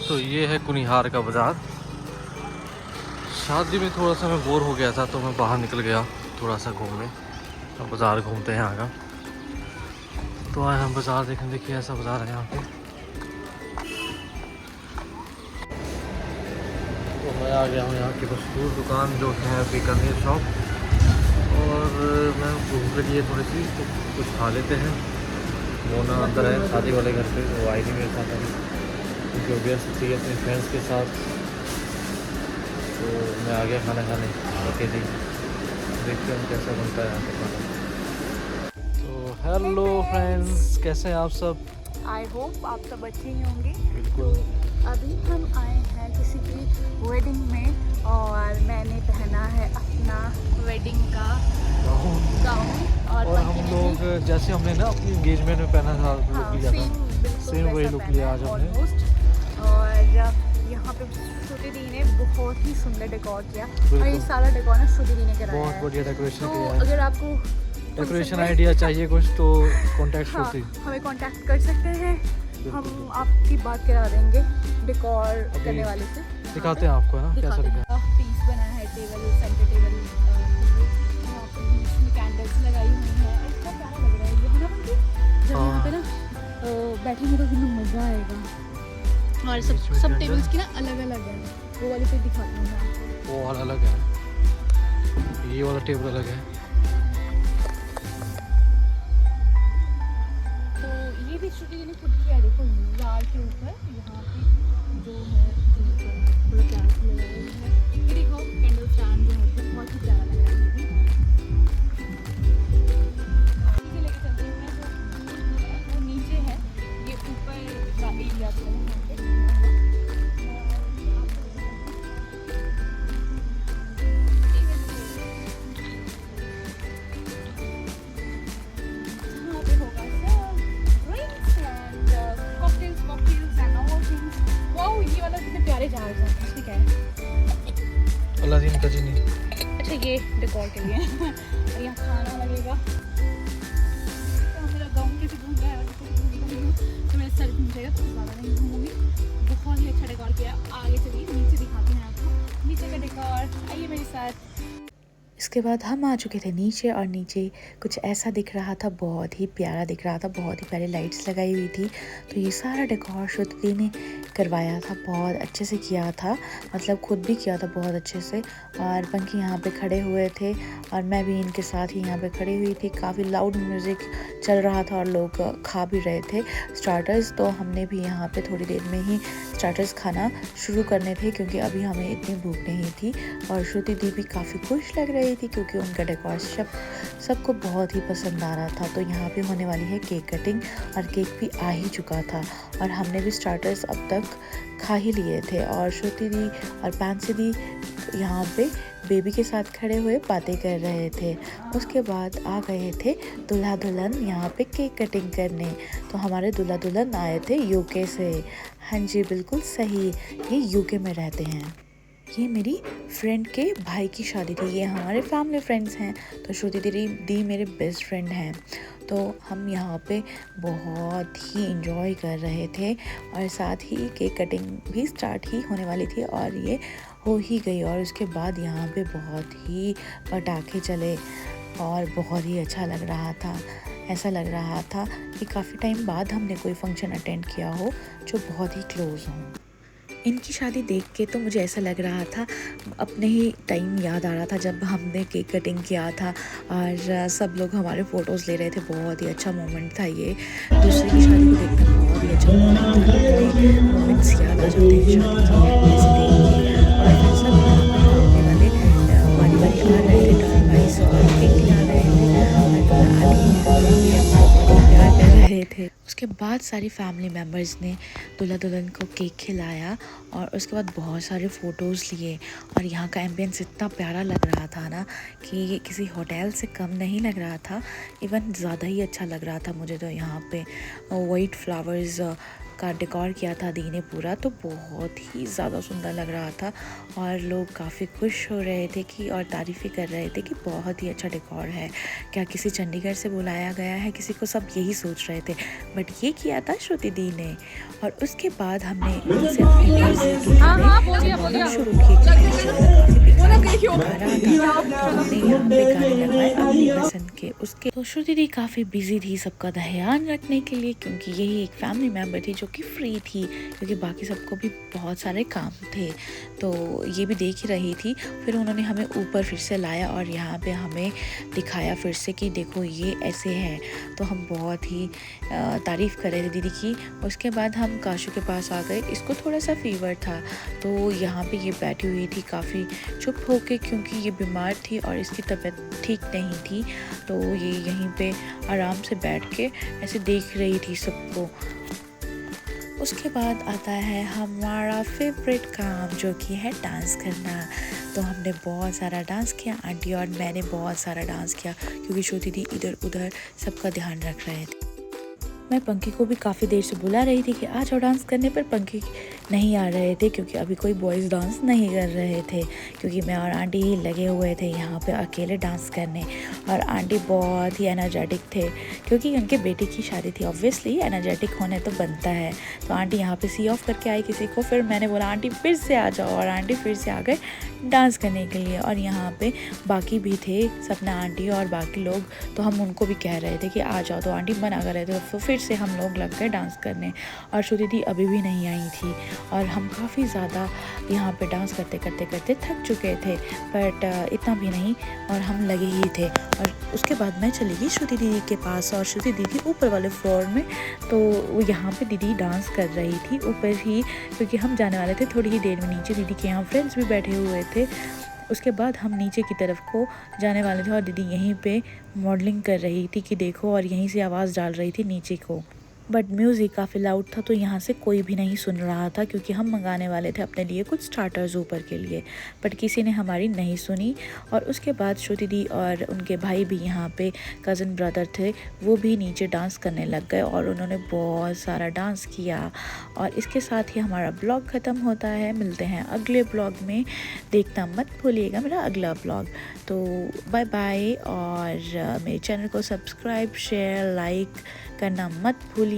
तो ये है कुनिहार का बाज़ार। शादी में थोड़ा सा मैं बोर हो गया था तो मैं बाहर निकल गया थोड़ा सा घूमने। अब बाज़ार घूमते हैं यहाँ का। तो आए हम बाज़ार देखने, देखिए ऐसा बाज़ार है यहाँ पे। तो मैं आ गया हूँ यहाँ की मशहूर दुकान जो है बीकानेर शॉप। और मैं भूख लगी है थोड़ी सी तो कुछ खा लेते हैं। मोना अंदर है शादी वाले घर पे, वो आई नहीं मेरे साथ अभी क्योंकि वो व्यस्त थी अपने फ्रेंड्स के साथ। तो मैं आ गया खाना खाने अकेले। देखते हैं कैसा बनता है यहाँ पे खाना। तो हेलो फ्रेंड्स, कैसे हैं आप सब? आई होप आप सब अच्छे ही होंगे। बिल्कुल। तो अभी हम आए हैं किसी की वेडिंग में और मैंने पहना है अपना वेडिंग का गाउन और हम लोग जैसे हमने ना अपनी एंगेजमेंट में पहना था लुक लिया था, सेम वही लुक लिया आज हमने। और यहाँ पे श्रुति दी ने बहुत ही सुंदर डेकोर किया और ये सारा डेकोर ना श्रुति दी ने कराया बहुत है। बढ़िया डेकोरेशन तो किया है। अगर आपको डेकोरेशन आइडिया चाहिए कुछ तो कॉन्टैक्ट हाँ, श्रुति, हमें कांटेक्ट कर सकते हैं। हम आपकी बात करा देंगे डेकोर करने वाले से। दिखाते हैं आपको ना कैसा दिखा है। पीस बना है टेबल, सेंटर टेबल, यहाँ पे बीच में कैंडल्स लगाई हुई हैं। इतना प्यारा लग रहा है ये, है ना बंटी? जब यहाँ पे ना बैठेंगे तो कितना मज़ा आएगा। और सब टेबल्स की ना अलग अलग है। वो वाली पे दिखाती हूँ मैं आपको। वो वाला अलग है, ये वाला टेबल अलग है। तो ये भी श्रुति ने खुद किया है, देखो लाल के ऊपर यहाँ पे जो है थोड़ा प्यारा सा लगा है। ये देखो कैंडल स्टैंड जो है बहुत ही प्यारा लग रहा है। नीचे लेके चलते हैं मैं, वो नीचे है, ये ऊपर का एरिया था यहाँ पे। अलादीन का जीनी। अच्छा ये डेकोर के लिए और यहाँ खाना लगेगा। तो मेरा गाउन कैसे घूम रहा है तो मेरा सर घूम जाएगा, तो ज़्यादा नहीं घूमूंगी। बहुत ही अच्छा डेकोर किया। आगे चलिए नीचे दिखाते हैं आपको नीचे का डेकोर, आइए मेरे साथ। इसके बाद हम आ चुके थे नीचे और नीचे कुछ ऐसा दिख रहा था, बहुत ही प्यारा दिख रहा था। बहुत ही प्यारी लाइट्स लगाई हुई थी। तो ये सारा डेकोर श्रुति ने करवाया था, बहुत अच्छे से किया था, मतलब खुद भी किया था बहुत अच्छे से। और पंखी यहाँ पे खड़े हुए थे और मैं भी इनके साथ ही यहाँ पे खड़ी हुई थी। काफ़ी लाउड म्यूज़िक चल रहा था और लोग खा भी रहे थे स्टार्टर्स। तो हमने भी यहाँ पे थोड़ी देर में ही स्टार्टर्स खाना शुरू करने थे क्योंकि अभी हमें इतनी भूख नहीं थी। और श्रुति दी भी काफ़ी खुश लग रही थी क्योंकि उनका डेकोर सबको बहुत ही पसंद आ रहा था। तो यहाँ पे होने वाली है केक कटिंग और केक भी आ ही चुका था और हमने भी स्टार्टर्स अब तक खा ही लिए थे। और श्रुति दी और पैंसी दी यहाँ पे बेबी के साथ खड़े हुए बातें कर रहे थे। उसके बाद आ गए थे दूल्हा दुल्हन यहाँ पे केक कटिंग करने। तो हमारे दूल्हा दुल्हन आए थे यूके से। हाँ जी बिल्कुल सही, ये यूके में रहते हैं। ये मेरी फ्रेंड के भाई की शादी थी, ये हमारे फैमिली फ्रेंड्स हैं। तो श्रुति दी मेरे बेस्ट फ्रेंड हैं। तो हम यहाँ पे बहुत ही इंजॉय कर रहे थे और साथ ही केक कटिंग भी स्टार्ट ही होने वाली थी और ये हो ही गई। और उसके बाद यहाँ पे बहुत ही पटाखे चले और बहुत ही अच्छा लग रहा था। ऐसा लग रहा था कि काफ़ी टाइम बाद हमने कोई फंक्शन अटेंड किया हो जो बहुत ही क्लोज हो। इनकी शादी देख के तो मुझे ऐसा लग रहा था अपने ही टाइम याद आ रहा था जब हमने केक कटिंग किया था और सब लोग हमारे फ़ोटोज़ ले रहे थे। बहुत ही अच्छा मोमेंट था ये। दूसरे की शादी को देखना बहुत ही अच्छा मोमेंट था। मोमेंट्स याद आ जाते हैं शादी के ऐसे देख के। और फिर सब यहाँ पे खाने वाले बारी बारी आ रहे थे, टर्न वाइज और केक खिला रहे थे। उसके बाद सारी फैमिली मेम्बर्स ने दूल्हा दुल्हन को केक खिलाया और उसके बाद बहुत सारे फ़ोटोज़ लिए। और यहाँ का एम्बियंस इतना प्यारा लग रहा था ना कि किसी होटल से कम नहीं लग रहा था, इवन ज़्यादा ही अच्छा लग रहा था मुझे। तो यहाँ पे वाइट फ्लावर्स का डेकोर किया था दी ने पूरा, तो बहुत ही ज़्यादा सुंदर लग रहा था और लोग काफ़ी खुश हो रहे थे कि और तारीफ़ें कर रहे थे कि बहुत ही अच्छा डेकोर है, क्या किसी चंडीगढ़ से बुलाया गया है किसी को, सब यही सोच रहे थे। बट ये किया था श्रुति दी ने। और उसके बाद हमने उनसे अपनी जैसे हाँ हाँ बोलिए बोलिए शुरू की क्योंकि नज़ारा काफ़ी बेकार था। तो हमने यहाँ पे गाने लगवाए अपनी पसंद के। उसके तो श्रुति दी काफ़ी बिजी थी सबका ध्यान रखने के लिए, क्योंकि यही एक फैमिली मेम्बर थी जो कि फ्री थी, क्योंकि बाकी सबको भी बहुत सारे काम थे। तो ये भी देख ही रही थी। फिर उन्होंने हमें ऊपर फिर से लाया और यहाँ पे हमें दिखाया फिर से कि देखो ये ऐसे है। तो हम बहुत ही तारीफ़ कर रहे थे दीदी की। उसके बाद हम काशू के पास आ गए। इसको थोड़ा सा फीवर था, तो यहाँ पे ये बैठी हुई थी काफ़ी चुप होके, क्योंकि ये बीमार थी और इसकी तबीयत ठीक नहीं थी। तो ये यहीं पे आराम से बैठ के ऐसे देख रही थी सबको। उसके बाद आता है हमारा फेवरेट काम, जो कि है डांस करना। तो हमने बहुत सारा डांस किया, आंटी और मैंने बहुत सारा डांस किया, क्योंकि श्रुति दी इधर उधर सबका ध्यान रख रहे थे। मैं पंकी को भी काफ़ी देर से बुला रही थी कि आ जाओ डांस करने, पर पंकी नहीं आ रहे थे, क्योंकि अभी कोई बॉयज़ डांस नहीं कर रहे थे, क्योंकि मैं और आंटी ही लगे हुए थे यहाँ पे अकेले डांस करने। और आंटी बहुत ही एनर्जेटिक थे, क्योंकि उनके बेटे की शादी थी। ऑब्वियसली एनर्जेटिक होने तो बनता है। तो आंटी यहाँ पे सी ऑफ करके आई किसी को। फिर मैंने बोला आंटी फिर से आ जाओ, और आंटी फिर से आ गए डांस करने के लिए। और यहाँ पे बाकी भी थे, सपना आंटी और बाकी लोग, तो हम उनको भी कह रहे थे कि आ जाओ, तो आंटी मना कर रहे थे। तो फिर से हम लोग लग गए डांस करने। और श्रुति दी अभी भी नहीं आई थी, और हम काफ़ी ज़्यादा यहाँ पे डांस करते करते करते थक चुके थे, बट इतना भी नहीं, और हम लगे ही थे। और उसके बाद मैं चली गई श्रुति दीदी के पास, और श्रुति दीदी ऊपर वाले फ्लोर में। तो यहाँ पे दीदी डांस कर रही थी ऊपर ही, क्योंकि हम जाने वाले थे थोड़ी ही देर में नीचे। दीदी के यहाँ फ्रेंड्स भी बैठे हुए थे। उसके बाद हम नीचे की तरफ को जाने वाले थे, और दीदी यहीं पे मॉडलिंग कर रही थी कि देखो, और यहीं से आवाज़ डाल रही थी नीचे को। बट म्यूज़िक काफ़ी लाउड था, तो यहाँ से कोई भी नहीं सुन रहा था, क्योंकि हम मंगाने वाले थे अपने लिए कुछ स्टार्टर्स ऊपर के लिए, बट किसी ने हमारी नहीं सुनी। और उसके बाद श्रुति दी और उनके भाई भी यहाँ पे कज़न ब्रदर थे, वो भी नीचे डांस करने लग गए, और उन्होंने बहुत सारा डांस किया। और इसके साथ ही हमारा ब्लॉग ख़त्म होता है। मिलते हैं अगले ब्लॉग में, देखना मत भूलिएगा मेरा अगला ब्लॉग। तो बाय बाय, और मेरे चैनल को सब्सक्राइब, शेयर, लाइक करना मत भूलिएगा।